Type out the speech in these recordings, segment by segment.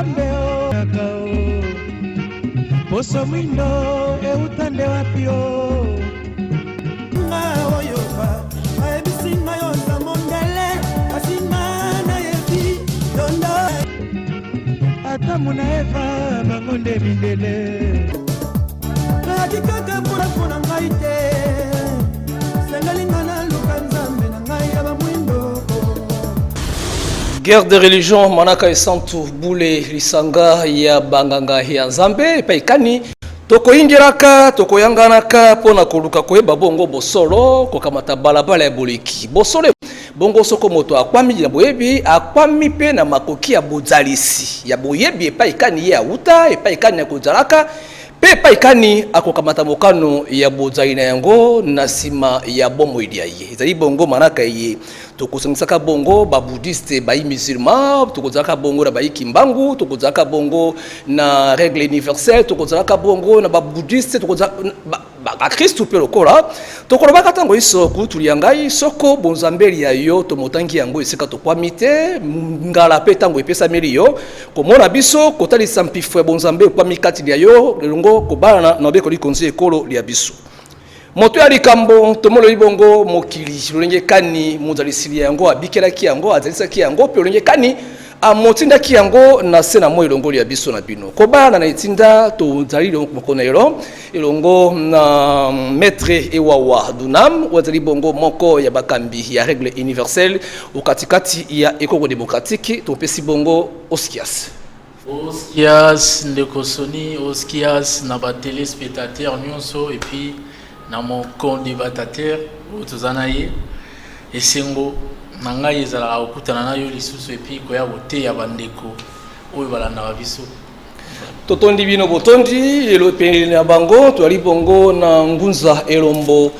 Nzambeo nakao Boso mwindo eutande wapio Nga oyoba Aebisi mayonza mondele Asima na yebi Dondo Ata muna eva Mangonde mindele Kadikaka pura pura ngaite Sengalingana luka Nzambe na ngaya ba mwindo Guerre de religion manaka esantu bule lisanga ya banganga ya Nzambe paikani toko ingiraka toko yanganaka pona koluka koyeba bongo bosolo kokamata balabala ya boleki bosolo bongo soko moto akwami na boyebi akwami pe na makoki ya bozalisi ya boyebi paikani ya uta paikani ya kozalaka pe paikani akokamata mokano ya bozaina yango na sima ya bomo idia ye ezali bongo manaka ye tokosangisaka bongo ba bouddhiste ba musulman tokozaka bongo na ba kimbangu tokozaka bongo na règle universelle tokozaka bongo na ba bouddhiste tokozaka ba Kristo pe lokola tokolobaka tango isoko tuliangai soko bonzambeli ya yo tomotangi yango esika tokwamite ngala pe tango epesa meli yo komona biso kotali sampifwe bonzambe kwa mikati ya yo longo kobana na beko li conseil ekolo ya biso moto ya likambo tomolo libongo mokili lolenge kani muzalisili yango abikelaki yango azalisaki yango pe lolenge kani amotinda ki yango na sena mo ilongo ya biso na bino kobana na itinda to zalile mokonero ilongo na maître ewawa dunam wazali bongo moko ya bakambi ya règle universelle ukatikati ya ekoko démocratique to pesi bongo oskias ndeko Soni oskias na ba téléspectateurs nyonso et puis na mon co-débattateur otozana ye esengo nanga yezala okutana na yo lisusu et puis koya bote ya bandeko oyo balanda ba biso totondi bino botondi elopeli na bango twali bongo na ngunza elombo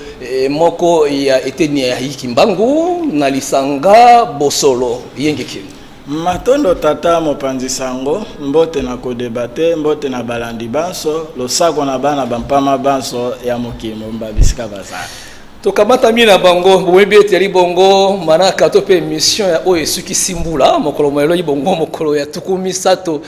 moko ya eteni ya hikimbangu na lisanga bosolo yengeki matondo tata mopanzi sango mbote na kodebate mbote na balandi banso losako na bana bampama banso ya mokimo mbabisika bazala tokamata mina bango boyebi eteli bongo manaka to pe mission ya oyo esuki simbula mokolo moelo bongo mokolo ya tukumi sato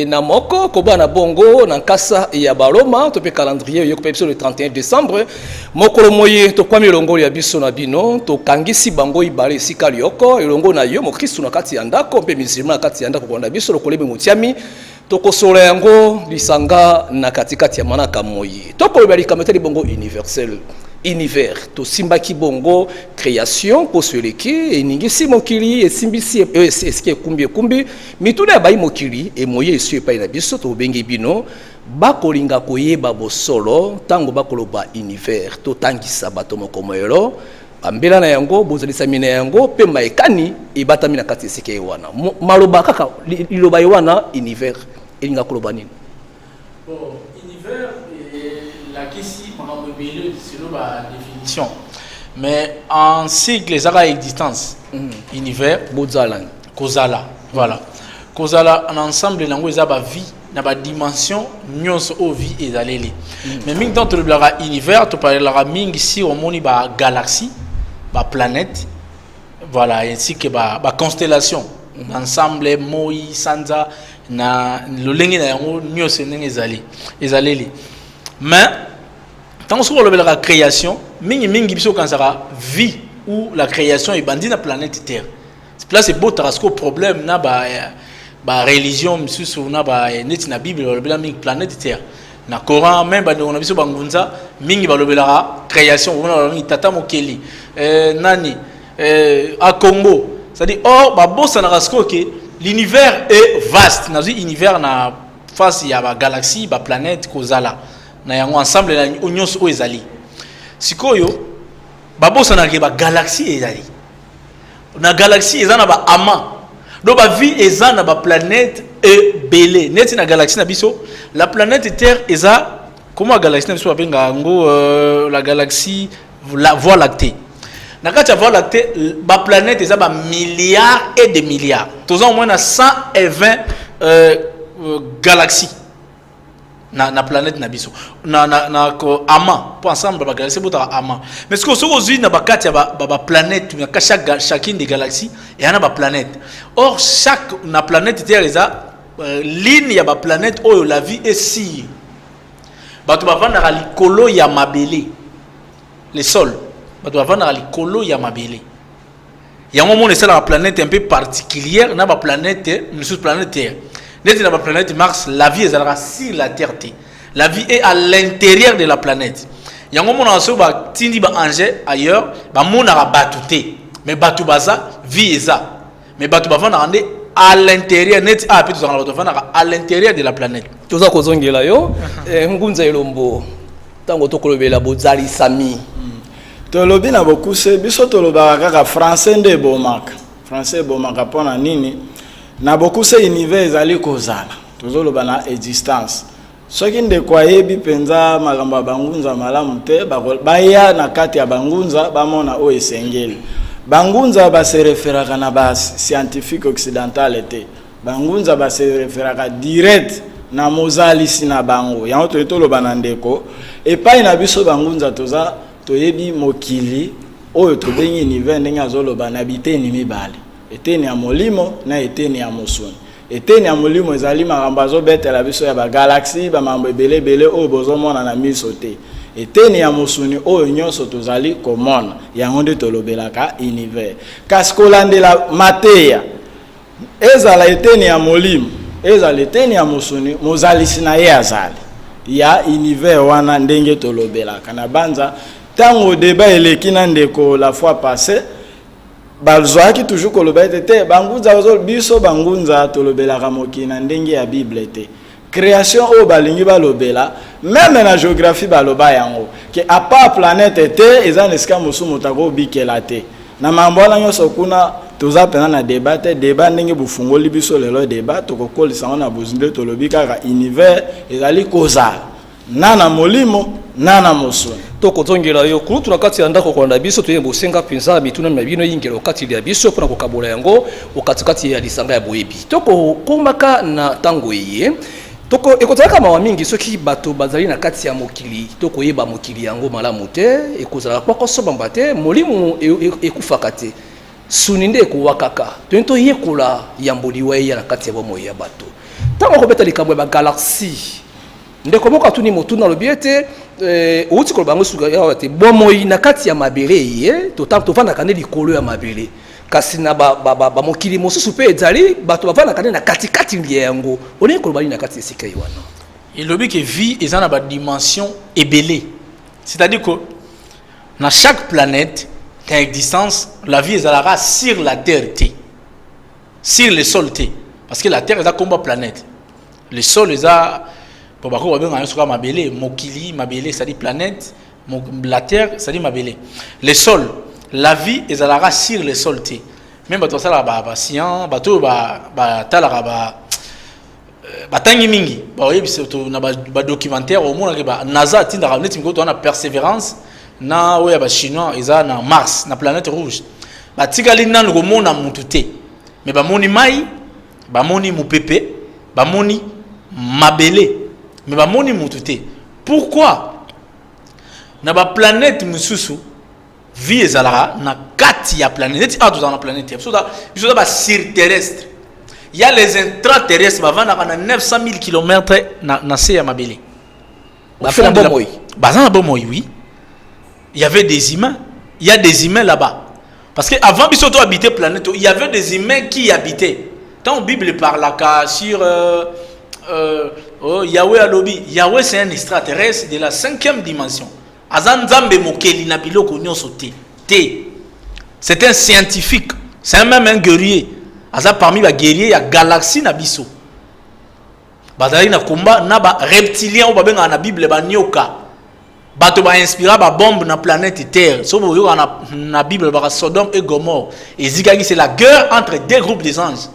na moko kobana bongo na nkasa ya baroma to pe calendrier yo ko le 31 décembre mokolo moye to kwami longo ya biso na bino to kangisi bango ibale sika lioko elongo na yo mokristo na kati ya ndako pe musulman na kati ya ndako konda biso lokolebe motiami tokosola yango lisanga na katikati ya manaka moye tokoloba likamete bongo universel univers to simbaki bongo création poseleki eningisi mokili esimbisi eske kumbi mituna ya bai mokili emoye esu epai na biso to bengi bino bakolinga koyeba bosolo tango bakoloba univers to tangisa bato mokomoelo ambela na yango bozalisa mina yango pe maekani ebatami na kati esike wana maloba kaka liloba wana univers elinga koloba nini univers la kisi selon la définition. Mais en sigle, ça a existence. Univers, Bozalan, Kozala. Voilà. Kozala, en ensemble, langue, ça a vie, na ba dimension, nyos o vie et d'aller. Mais ming dans le univers, tu parles la ming ici au monde ba galaxie, ba planète, voilà, ainsi que ba constellation. Ensemble, moi, Sanza, na le lengue na yango nyos ezali. Mais tant que la création, mingi biso quand ça vie ou la création est bandit na planète Terre. Là c'est beau tarasco problème na ba religion misusu na ba net na Bible la planète Terre. Na Coran même ba on a biso bangunza mingi ba lobela création on a tata mokeli nani à Congo. C'est-à-dire or ba bossa na rasco que l'univers est vaste. Na univers na face ya ba galaxie, ba planète kozala. Na yango ensemble na onyos o ezali sikoyo babosa na ba galaxie ezali na galaxie ezana ba ama do ba vie ezana ba planète e belé neti na galaxie na biso la planète Terre eza comment galaxie na biso abenga ngo la galaxie la voie lactée na kati ya voie lactée ba planète eza ba milliards et des milliards toza au moins na 120 galaxies na planète na biso na ko ama pour ensemble ba galaxie bota ama mais ce que ce que na ba kati ya ba planète chacune des galaxies et ana ba planète or chaque na planète Terre eza ligne ya ba planète oyo la vie est si bato bavanda ka likolo ya mabele le sol bato bavanda ka likolo ya mabele yango mona c'est la planète un peu particulière na ba planète nous planète terre net na ba planète Mars la vie est sur la terre la vie est à l'intérieur de la planète yango mona so ba tindi ba ange ailleurs ba mona ka batute mais batu baza vie eza mais batu bavanda ande à l'intérieur net a puis à l'intérieur de la planète toza kozongela yo ngunza elombo tango tokolobela bozali sami tolobi na bokuse biso tolobaka kaka français nde bomaka français bomaka pona nini na bokuse univers ezali kozala tozoloba na existence soki ndeko ayebi penza makambo ya bangunza malamu te baya na kati ya bangunza bamona oyo esengeli bangunza ba se referaka na ba scientifique occidental te bangunza ba se referaka direct na mozalisi na bango yango toloba na ndeko epai na biso bangunza toza toyebi mokili oyo tobengi univers ndenge azoloba na biteni mibale eteni ya molimo na eteni ya mosuni eteni ya molimo ezali makambo azobetela biso ya ba galaxie ba mambo ebele oyo bozomona na miso te eteni ya mosuni oyo nyonso tozali komona yango nde tolobelaka univers kasi kolandela mateya ezala eteni ya molimo ezala eteni ya mosuni mozalisi na ye azali ya univers wana ndenge tolobelaka na banza tango débat eleki na ndeko la fois passée balzoaki toujours koloba te bangunza biso bangunza tolobelaka mokili na ndenge ya bible te création au balingi balobela même na géographie baloba yango que à part planète te ezana esika mosumu tako bikela te na mambo wana nyonso kuna toza pena na débat ndenge bufungoli biso lelo débat tokokolisa na bozinde tolobi kaka univers ezali kozala nana molimo nana mosuni tokozongela yo kulutu na kati ya ndako kolanda biso toyemba osenga mpenza mituna na bino yingela okati ya biso mpona kokabola yango okatikati ya lisanga ya boyebi tokokomaka na ntango eye toko ekozalaka mawa mingi soki bato bazali na kati ya mokili tokoyeba mokili yango malamu te ekozalaka kwa kosobamba te molimo ekufaka te suni nde ekowakaka toyento yekola yamboliwa eya na kati ya bomoi ya bato ntango kobeta likambo ya bagalaxie ndeko moko atuni motuna lobi ete outi koloba yango suka yawa te bomoi na kati ya mabele ye tovandaka nde likolo ya mabele kasi na mokili mosusu mpe ezali bato bavandaka nde na katikati ya yango one koloba nini na kati esika ye wana elobi ke vie eza na badimension ebele c'est-à-dire que na chaque planète ta existence la vie ezalaka sur la terre te sur le sol te parce que la terre eza komba planète le sol eza pour bako babenga soka mabele mokili mabele c'est-à-dire planète la terre c'est-à-dire mabele le sol la vie ezalaka sur le sol te même bato basala ba science bato ba talaka ba tangi mingi ba oyebisa to na ba documentaire au monde ke ba NASA tindaka neti mikoto na persévérance na oya ba chinois eza na Mars na planète rouge ba tikali nanu ko mona mutu te mais ba moni mai ba moni mupepe ba moni mabele mais ba moni mutu te pourquoi na ba planète mususu vie ezalaka na kati ya planète a tous dans la planète biso ba sur terrestre il y a les intraterrestres bavandaka na 900 000 km na se ya mabele bafela bomoi bazana bomoi oui il y avait des humains il y a des humains là-bas parce que avant biso to habiter planète il y avait des humains qui y habitaient quand la Bible parle là sur Yahweh alobi Yahweh c'est un extraterrestre de la 5e dimension azanzambe mokeli na biloko nyonso te c'est un scientifique c'est même un guerrier aza parmi ba guerrier ya galaxie na biso bazali na komba na ba reptilien o babenga na Bible ba nyoka bato ba inspira ba bombe na planète terre so bo yo na Bible ba Sodome et Gomorrhe et zikagi c'est la guerre entre deux groupes des anges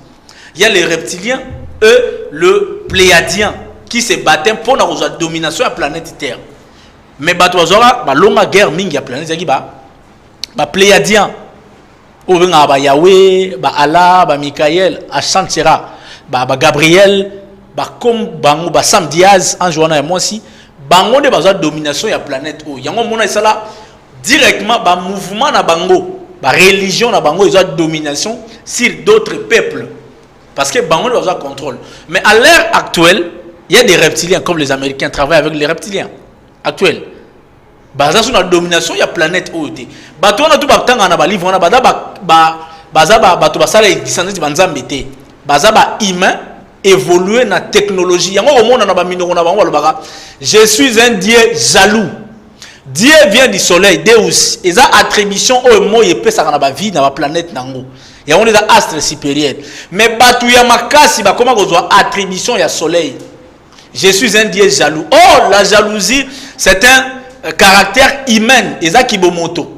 il y a les reptiliens et le pléiadien qui se battaient pour la domination de la planète terre mais bato bazora ba longa guerre mingi ya planète zaki ba pléiadien o benga ba Yahweh ba Allah ba Michael Ashantera ba Gabriel ba comme bango ba Sam Diaz en journée moi aussi bango de baza domination ya planète o yango mona esala directement ba mouvement na bango ba religion na bango ils ont domination sur d'autres peuples Parce que bango le contrôle. Mais à l'ère actuelle, il y a des reptiliens comme les Américains travaillent avec les reptiliens actuels. Baza sur la domination, il y a planète OT. Bato on a tout batanga na ba livre on a baza bato basala existence banzambete. Baza ba humain évoluer na technologie. Yango au monde na ba minoko na bango balobaka. Je suis un dieu jaloux. Dieu vient du soleil, Deus. Et ça attribution au mot yepé ça na ba vie na ba planète nango. Yango les astres supérieurs. Mais bato ya makasi ba comment kozwa attribution ya soleil. Je suis un dieu jaloux. Oh, la jalousie, c'est un caractère humain. Isaac Ibomoto.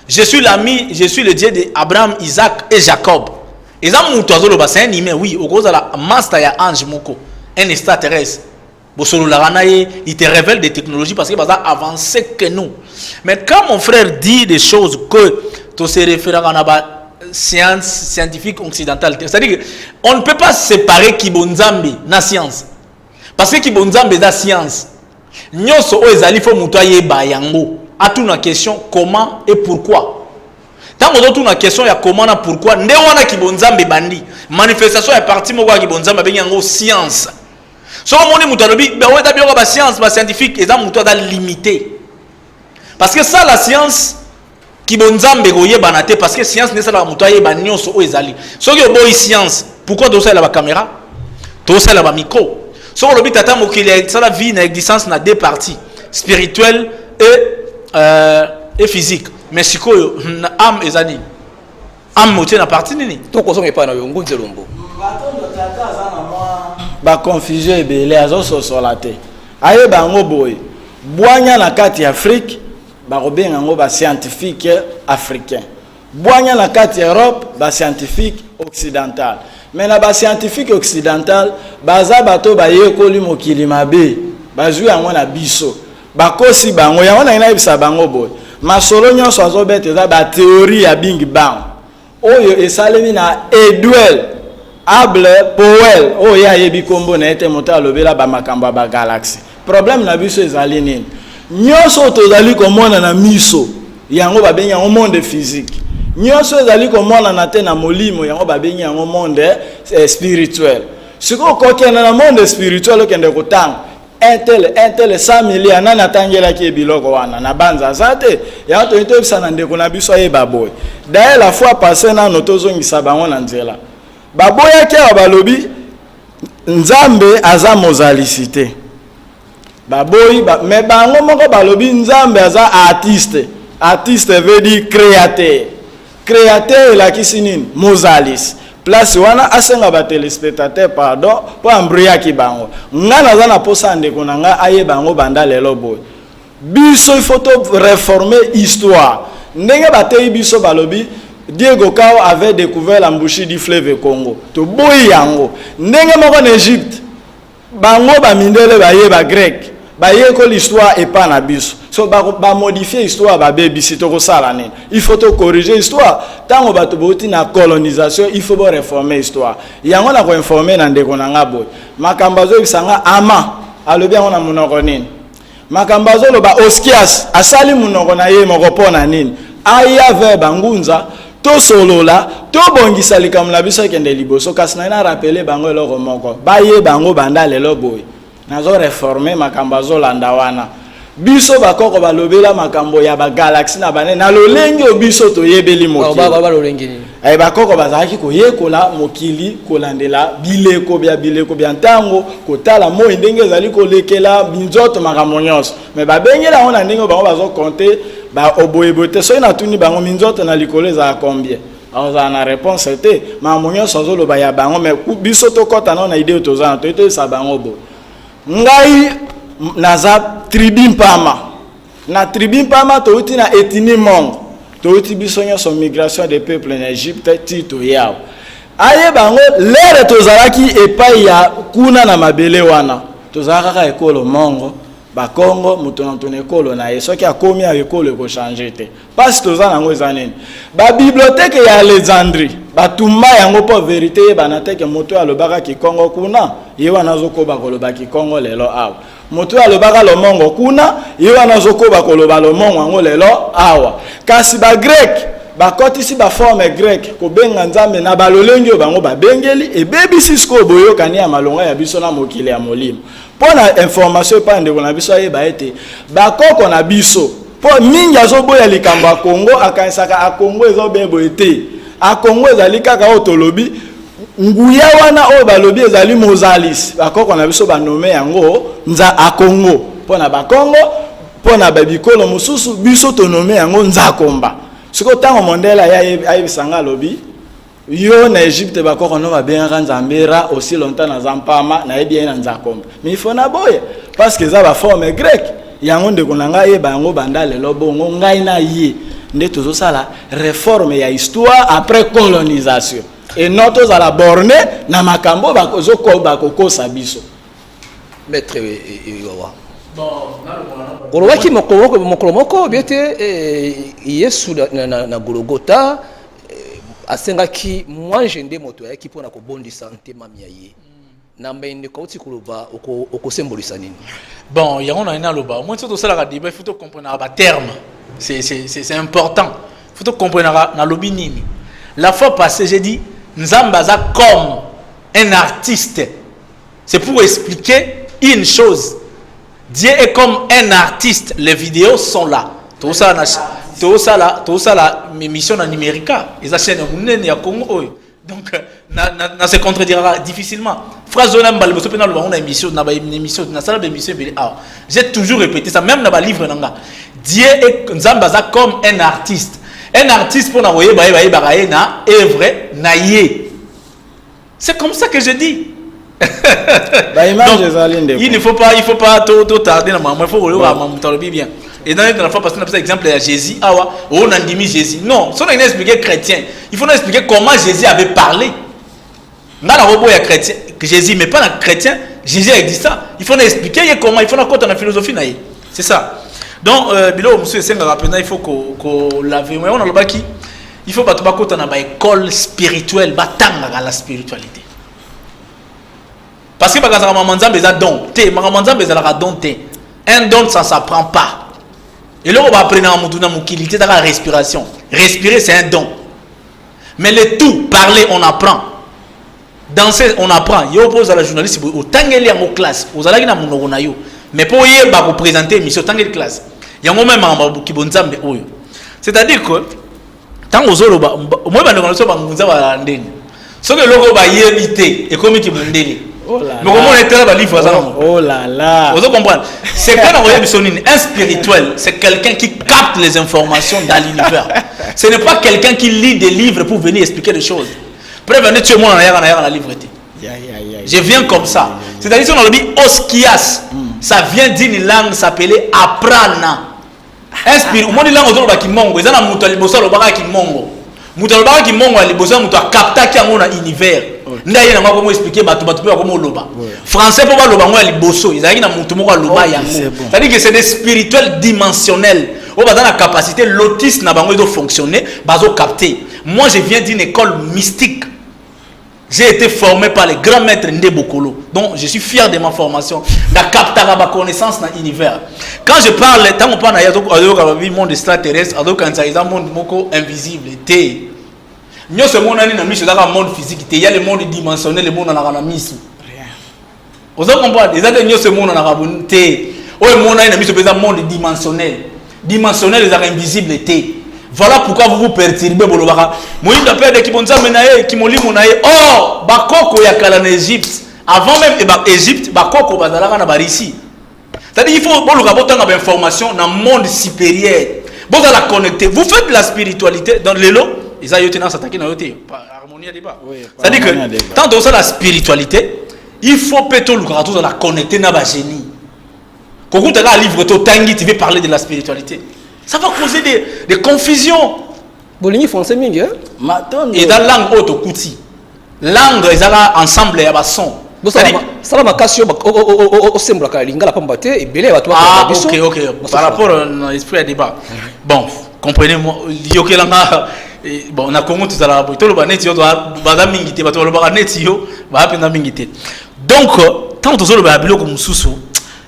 Je suis le dieu d'Abraham, Isaac et Jacob. C'est un humain, oui. Au cause de la master ya ange moko, un extraterrestre. Il te révèle des technologies parce qu'il va avancer que nous. Mais quand mon frère dit des choses que tu se réfères à la science scientifique occidentale, c'est-à-dire qu'on ne peut pas séparer Kibonzambe na science. Parce que Kibonzambe est la science. Nyonso o ezali fo muto ayeba yango. Atu na question comment et pourquoi. Tant que tu na question ya comment na pourquoi, nde wana Kibonzambe bandi. Manifestation ya parti moko ya Kibonzambe ben yango science. So moni muto lobi be weta bioka ba science ba scientifique eza muto da limité. Parce que ça la science Kibonzambe goyeba na te parce que science ne ça la muto ayeba nyonso o ezali. So que boy science, pourquoi tu ça la caméra? Tu ça la micro. Sur le but d'attendre qu'il y ait la vie dans l'existence dans deux parties, spirituelle et physique. Mais si quoi, âme et zani, âme moitié na partie nini. Tout quoi sont pas na yongo nzelombo. Ba confusion ebele azo solate. Aye bango boy. Boanya na kati Afrique, ba robenga ngo ba scientifique africain. Boanya na kati Europe, ba scientifique occidental. Mais na ba scientifique occidental baza bato ba yekoli mokili mabe bazwi yango na biso bakosi bango yango na ina bisa bango boy masolo nyonso azobete za ba théorie ya Big Bang oyo esalemi na Edward Powell oyo ya yebi kombo na ete moto alobela ba makambo ba galaxie problème na biso ezali nini nyonso tozali komona na miso yango ba benga yango monde physique. Nyonso ezali komona na te na molimo yango babengi yango monde spirituel. Siko kokena na monde spirituel okende kotanga intel 100 millions nani atangela ki biloko wana na banza zate ya to ito bisa na ndeko na biso ye baboy. D'ailleurs la fois passée na notozongisa bango na nzela. Baboya ke balobi Nzambe aza mozalicité. Baboy mais bango moko balobi Nzambe aza artiste. Artiste veut dire créateur. Créateur la kisinine mozalis place wana asenga ba téléspectateur pardon po ambria ki bango ngana za na posa ndeko na nga aye bango banda lelo boy biso il faut réformer histoire ndenge batei biso balobi Diego Cao avait découvert l'embouchure du fleuve Congo to boy yango ndenge moko en Égypte bango ba mindele ba ye ba grec ba ye ko l'histoire et pas na biso so ba modifier histoire ba baby sitoko sala nini il faut to corriger histoire tango bato boti na colonisation il faut réformer histoire yango na ko informer na ndeko na nga boy makambazo bisanga ama alobi yango na monoko nini makambazo lo ba Oskias asali monoko na ye moko pona nini aya ve bangunza to solola to bongisa likamla biso kende liboso kasi na rappeler bango eloko moko ba ye bango banda lelo boy nazo réformer makambazo landa wana biso bakoko balobela makambo ya ba galaxie na bane na lolenge biso to yebeli mokili ba lolenge ni ay bakoko bazaki ko yekola mokili kolandela bileko bya ntango kotala mo ndenge zali ko lekela binzoto makambo nyonso mais babengela ona ndenge bango bazo compter ba oboyebote so ina tuni bango minzoto na likoleza combien alors na réponse était makambo nyonso zo loba ya bango mais biso to kota na idée to za to sa bango bo ngai naza tribu mpama na tribu mpama to uti na etini mongo to uti biso nyonso migration des peuples en Égypte tito yao aye bango lere tozalaki epai ya kuna na mabele wana tozalaka ekolo mongo ba Congo muto na tone ekolo na ye soki akomi ya ekolo ko changer te parce toza nango ezaneni ba bibliothèque ya Alexandrie batumba yango po vérité banateke moto alobaka ki Congo kuna ye wana zokoba koloba ki Congo lelo awa moto alobaka lo mongo kuna ye wana zokoba koloba lo mongo ngo lelo awa kasi ba grec bakotisi ba forme grec ko benga nzambe na balolengi o bango ba bengeli e bebi sisko boyo kani ya malonga ya biso na mokili ya molimo pona information pa ndeko na biso ayeba ete bakoko na biso po mingi azoboya likambo ya Congo akanisaka a Congo ezobebo ete a Congo ezali kaka otolobi nguya wana o balobi ezali mozalis bakoko na biso banome yango nza a Congo pona bakongo pona babikolo mususu biso tonome yango nzakomba siko tango mondela ya ayebisanga lobi yo na Egypte bakoko no babenga nzambera aussi longtemps na zampama na yebi na nzakomba mais il faut na boya parce que ça va forme grecque yango ndeko na ngai yeba yango bandale lobongo ngai na ye nde tozosala réforme ya histoire après colonisation et notos à la borne na makambo bakokosa biso maître Iwawa olobaki mokolo moko biete Yesu na Golgotha asengaki mwanje nde moto ayaki mpona kobondisa ntema mia ye namba ende kauti koloba okosembolisa nini bon yango na loba moi tout ça la débat il faut comprendre ba terme c'est important il faut comprendre na lobi nini la fois passée j'ai dit nzamba za comme un artiste c'est pour expliquer une chose. Dieu est comme un artiste, les vidéos sont là. Tout ça la mission en numérique. Ils achètent un Congo. Donc, ça se contredira difficilement. Phrase on a une émission, j'ai toujours répété ça, même dans le livre. Dieu est comme un artiste. Un artiste pour envoyer na œuvre naïe. C'est comme ça que je dis. Donc, il ne faut pas trop tarder dans il faut regarder bien. Et dans la fois parce qu'on a pris l'exemple de Jésus, on a dit Jésus. Non, si on a expliqué chrétien, il faut nous expliquer comment Jésus avait parlé. Dans la robot il y a chrétien, que Jésus mais pas un chrétien, Jésus a dit ça. Il faut nous expliquer comment, il faut nous compter dans la philosophie. C'est ça. Donc bilo monsieur Senga rapidement il faut qu'on lave. On a le baki. Il faut pas trop dans la école spirituelle, batanga la spiritualité. Parce que un don ça s'apprend pas. Et là on va apprendre à la respiration. Respirer c'est un don. Mais le tout, parler on apprend. Danser on apprend. Yo pose à la journaliste au tangeli en classe. Aux alagi na monoko na yo. Mais pour y ba vous présenter mission tangeli classe. Yango même en ki bonzambe oyo. C'est-à-dire que tant aux oloba moi ba ndeko na so ba ngunza ba ndeni. So que logo ba yebité et comme ki bondeli. Oh là là. Vous comprenez? C'est un spirituel, c'est quelqu'un qui capte les informations dans l'univers. Ce n'est pas quelqu'un qui lit des livres pour venir expliquer des choses. Prévenez tuer moi dans la livre. Je viens comme ça. C'est-à-dire qu'on a dit oskias. Ça vient d'une langue s'appelait aprana. Un spirit. Moi langue autour qui mongo. Ils ont un mouton liboso le baga qui mongo. Mouton le baga qui mongo liboso mouton capta qui a mon univers. Ndaye na comment expliquer batu comment loba. Français pour loba moi liboso. Ils ont na mouton moko loba yango. C'est-à-dire que c'est des spirituels dimensionnels. On va dans la capacité l'autisme na bango de fonctionner, bazo capter. Moi je viens d'une école mystique. J'ai été formé par les grands maîtres Ndebokolo. Donc je suis fier de ma formation. La captara ma connaissance dans l'univers. Quand je parle, tant on parle de monde extraterrestre, un monde invisible. Nous ce monde dans le monde physique. Il y a le monde dimensionnel, le monde dans la mise. Vous comprenez? Il y a ce monde dans la bonté. Le monde dimensionnel. Dimensionnel, les invisibles. Voilà pourquoi vous vous perturbez. Moi, je père de Kibonza Menaye, Kimoli Monaye. Oh, Bakoko Yakala en Égypte. Avant même Égypte, Bakoko Bazalaka na Barisi. C'est-à-dire qu'il faut avoir une information dans le monde supérieur. Vous allez la connecter. Vous faites de la spiritualité dans le lot. Ils ont tendance à attaquer dans le harmonie à débat. C'est-à-dire que tant que la spiritualité, il faut peut-être la connecter dans le génie. Quand vous avez un livre, tu veux parler de la spiritualité. Ça va causer des confusions. Bolini français mingi hein? Et dans la langue auto kuti. Langue ils ont ensemble et son. Ça va makasio au sembla ka lingala pambate et belé va toi. Ah OK. Par rapport à l'esprit à débat. Bon, comprenez-moi yokelanga bon na Congo tout à la boy. Tout le baneti yo doit bada mingité ba to le baneti yo ba penda mingité. Donc tant que zo le ba biloko mususu,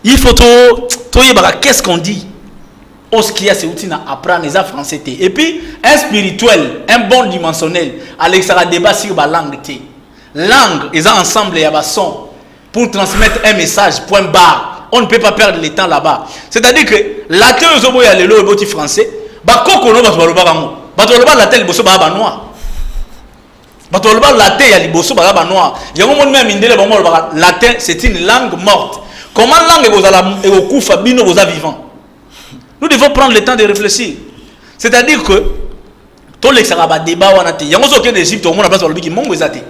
il faut to yeba qu'est-ce qu'on dit. Oskia c'est outil na apprendre les français té. Et puis un spirituel, un bon dimensionnel, Alex a débat sur la langue té. Langue, ils ont ensemble et son pour transmettre un message, point barre. On ne peut pas perdre le temps là-bas. C'est-à-dire que la terre aux hommes, il y a le lot de français. Bah, koko no bato baloba bango. Bato baloba la terre liboso ba noir. Bato baloba la terre ya liboso ba noir. Yango mon même indele bango ba la terre c'est une langue morte. Comment langue vous ala et au kufa bino vous vivant. Nous devons prendre le temps de réfléchir. C'est-à-dire que tout le saraba débat wana te. Yango zo ke d'Égypte au monde la place balobi ki mongo ezate.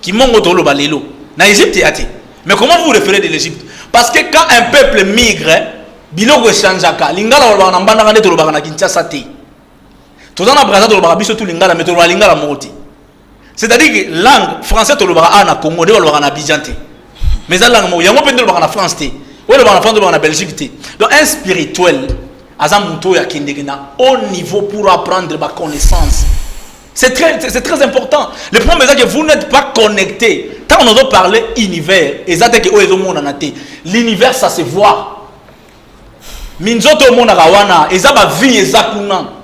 Ki mongo to lo ba lelo. Na Égypte yate. Mais comment vous vous référez de l'Égypte? Parce que quand un peuple migre, biloko changeaka. Lingala wala na mbanda ngane to lo ba na Kinshasa te. Tozana braza to lo ba biso tout lingala mais to lo lingala moti. C'est-à-dire que langue français to lo ba na Congo de lo ba na Abidjan te. Mais la langue mo yango pe to lo ba na France te. Ou lo ba na France to lo ba na Belgique te. Donc un spirituel azamuto ya kindegena au niveau pour apprendre ma connaissance. C'est très important. Le problème est que vous n'êtes pas connecté. Quand on doit parler univers, l'univers ça se voit.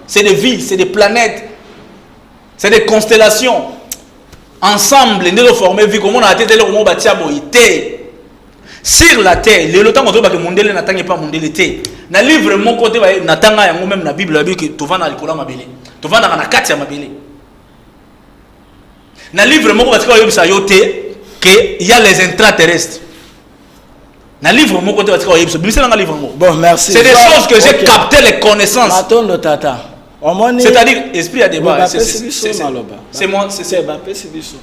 C'est des villes, c'est des planètes, c'est des constellations. Ensemble, nous formons vie comme on a été sur la terre. Le temps qu'on doit que mondele n'attend pas mondele té. Na livre mon côté n'attend ya même na Bible que tu vas na likola mabele. Tu vas na kati ya mabele. Na livre moko parce que il y a les intraterrestres. Na livre moko parce que livre moko. Bon, merci. C'est des choses que j'ai capté les connaissances. Attends tata. C'est-à-dire esprit à débat. C'est moi c'est bapesi biso.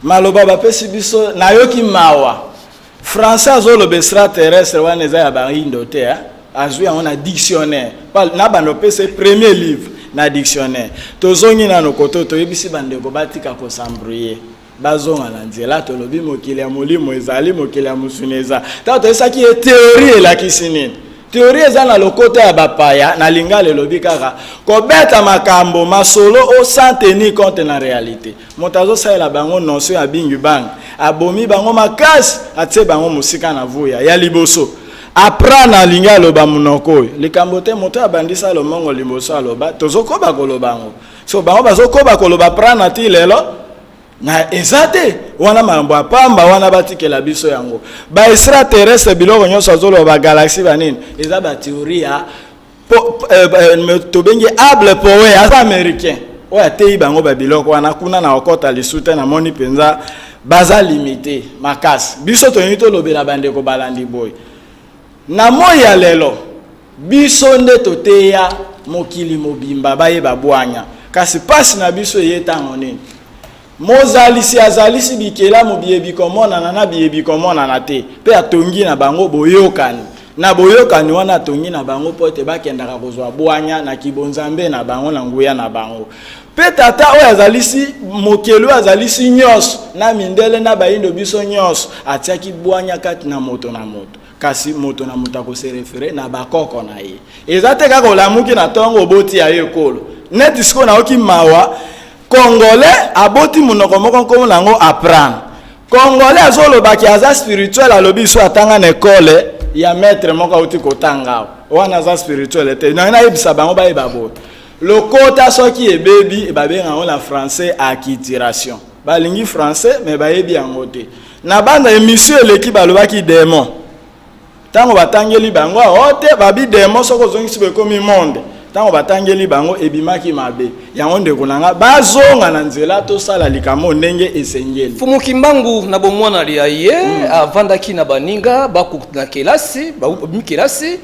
Maloba bapesi biso na yoki mawa. Français azolo extraterrestre wana za ya barindo te azwi on a dictionnaire. Na bando pese premier livre. Na dictionnaire tozongi na nokoto toyebisi bandeko batika ko sambrouiller bazonga na nzela to lobi mokili ya molimo ezali mokili ya musuneza ta to esaki théorie la kisinini théorie eza na lokoto ya bapaya na lingala lobi kaka ko beta makambo masolo au sans tenir compte na réalité motazo saela bango notion ya bingi bang abomi bango makasi atse bango musika na vuya ya liboso apprendre à linga loba munoko likambote moto abandisa lo mongo liboso aloba tozokoba kolobango so bango bazokoba koloba prana ti lelo na ezate wana mambo apamba wana batikela biso yango ba extraterrestre biloko nyonso azolo ba galaxie banini eza ba théorie ya to bengi able powe as américain oya tei bango ba biloko wana kuna na okota lisute na moni penza baza limité makasi biso to nyito lobela bandeko balandi boy na moya lelo biso nde toteya mokili mobimba baye babwanya kasi pasi na biso yetango nini mozalisi azalisi bikela mobiyebi komona na biyebi komona na te pe atongi na bango boyokani na boyokani wana atongi na bango pote bakendaka kozwa bwanya na kibonzambe na bango na nguya na bango pe tata oyo azalisi mokelo azalisi nyos na mindele na bayindo biso nyos atiaki bwanya kati na moto na moto kasi moto na moto ko se référer na bakoko na ye ezate kaka olamuki na tongo boti ya ekolo net siko na oki mawa congolais aboti munoko moko ko nango apprendre congolais azolo baki aza spirituel alobi so atanga na école ya maître moko uti kotanga wana za spirituel te na yebisa bango ba yebabo lokota soki ebebi ebabenga on la français acculturation balingi français mais ba yebi yango te na banda émission eleki balobaki démon tango batangeli bango ote babi demo soko zongisi bekomi monde tango batangeli bango ebimaki mabe yango ndeko nanga bazonga na nzela to sala likamo ndenge esengeli Fumu Kimbangu na bomwana lia ye avandaki na baninga bakukuna kelasi kelasi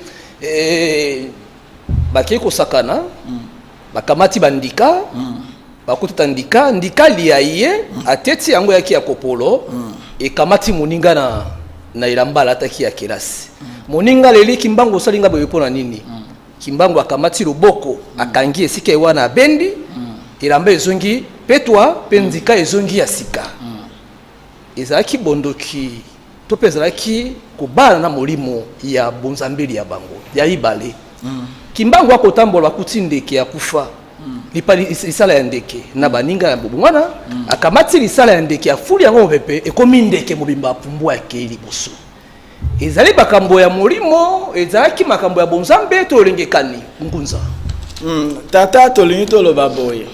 baki kosakana bakamati bandika bakuta ndika lia ye ateti yango yaki ya kopolo ekamati moninga na ilambala ataki ya kelasi moninga leli Kimbangu salinga boyepona nini Kimbangu akamati loboko akangi esika ewana abendi ilamba ezongi petwa penzika ezongi ya sika ezalaki bondoki to pezalaki kobala na molimo ya bonzambeli ya bango ya ibale Kimbangu akotambola kuti ndeke ya kufa lipali isala ya ndeke na baninga ya bobungwana akamati lisala ya ndeke ya fuli yango pepe ekomi ndeke mobimba pumbwa ya keli boso ezali bakambo ya molimo ezalaki makambo ya bonzambe to olengekani ngunza tata tolingi toloba boye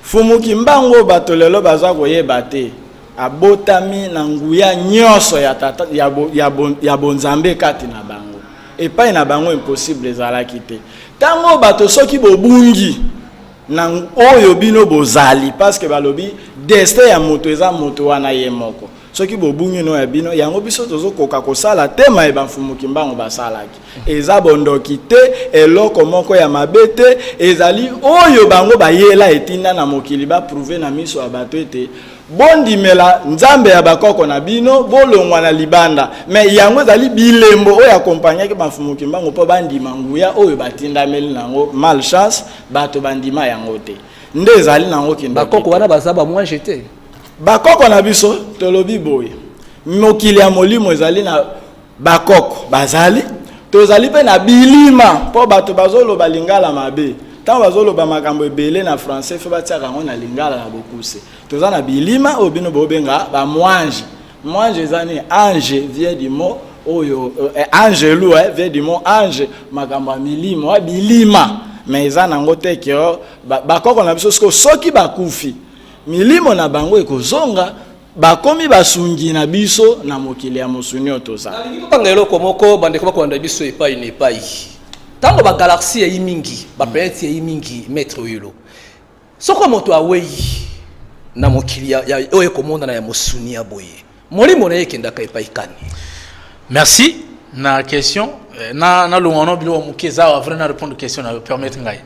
fumuki mbango bato lelo baza koyeba te abotami na nguya nyonso ya tata ya bonzambe kati na bango epai na bango impossible ezalaki te tango bato soki bobungi na oyo bino bozali parce que balobi destin ya moto eza moto wana ye moko soki bobungi no ya bino yango biso tozokoka kosala tema e bafumuki mbango basalaki eza bondoki te eloko moko ya mabete ezali oyo bango bayela etinda na mokili ba prouver na miso ya bato ete bondimela nzambe ya bakoko na bino bolongwa na libanda mais yango ezali bilembo oyo akompanyaki bafumuki mbango mpo bandima nguya oyo batindameli nango malchance bato bandima yango te nde ezali nango kindoki bakoko wana baza bamwange te bakoko na biso tolobi boye mokili ya molimo ezali na bakoko bazali tozali pe na bilima po bato bazoloba lingala mabe tant bazoloba makambo ebele na français fe batiaka yango na lingala na bokuse toza na bilima oyo bino bobenga bamwange mwange ezani ange vient du mot oyo angelu vient du mot ange makambo ya milimo wa bilima mais eza nango te ke bakoko na biso soki bakufi milimo na bango ekozonga bakomi basungi na biso na mokili ya mosuni otoza banga eloko moko bandeko bakolanda biso epai na epai tango bagalaxie eyi mingi baplanete eyi mingi maître oyelo soko moto awei na mokili oyo ekomonana ya mosuni ya boye molimo na ye ekendaka epai kani merci na question na longono bilo moke eza vraiment na répondre question na permettre ngai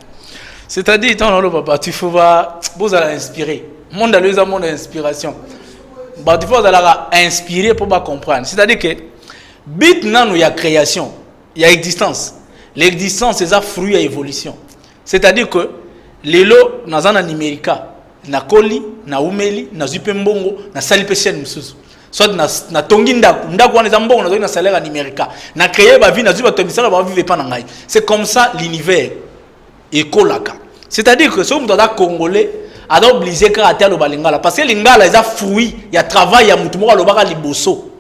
c'est-à-dire tant le papa tu faut va vous allez inspirer monde aller à monde inspiration bah tu faut aller inspirer pour pas comprendre c'est-à-dire que bit nanu ya création ya existence l'existence c'est un fruit à évolution c'est-à-dire que lelo nazana numérica na koli na umeli na zupembongo na salipesienne mususu soit na tongi ndako wana mbongo na na salaire numérica na créer ba vie na zuba tomisala ba vivre pas na ngai c'est comme ça l'univers ekolaka c'est-à-dire que si on doit congolais a obligé que à terre lingala parce que lingala est un fruit il y a travail ya mutu moko lobaka liboso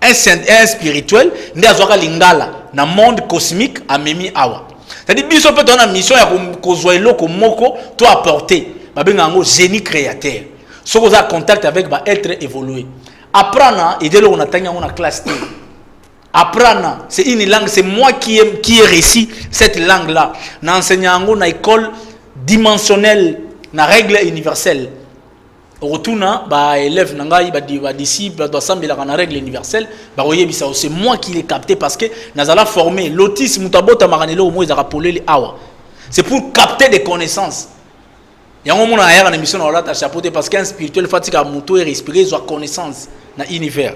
un spirituel ndi azwaka lingala na monde cosmique amemi awa c'est-à-dire biso peut on a mission ya kozwa eloko moko to apporter babenga ngo génie créateur so ko za contact avec ba être évolué apprendre et de lo on atanga on a classe T apprendre c'est une langue c'est moi qui ai réussi cette langue là na enseignant na école dimensionnelle na règle universelle retourna ba élève nangai ba disciple doit sambela na règle universelle ba oyebisa c'est moi qui l'ai capté parce que nazala formé l'autisme mutabota maranelo au moins rappeler les awa c'est pour capter des connaissances yango mona aya na émission na lata chapeauté parce qu'un spirituel fatika muto et respirer soit connaissance na univers.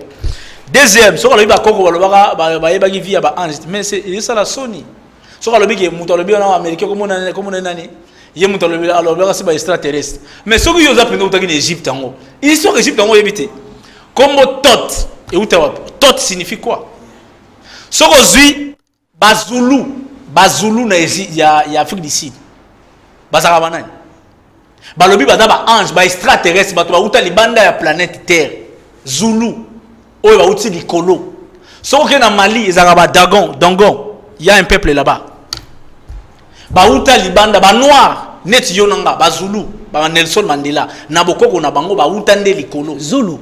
Deuxième, ce qu'on a vu à Congo, il y a un ange, mais c'est ça la Sony. Ce qu'on a vu en Amérique, comme on a dit, il y a un extraterrestre. Mais ce qu'il y a en Égypte, l'histoire d'Égypte, on a évité. Comme Tot, et Tot signifie quoi? Ce qu'on a vu, Bazulu, il y a Afrique du Sud. Bazarabanan. Balobi badaba ange, ba extraterrestre, ba tuba uta libanda ya planète Terre. Zulu. Oyo ba uti likolo. So que na Mali, ezaka Dagon, il y a un peuple là-bas. Ba uta libanda ba noir, net yonanga, ba Zulu, ba Nelson Mandela, na bokoko na bango ba uta nde likolo. Zulu,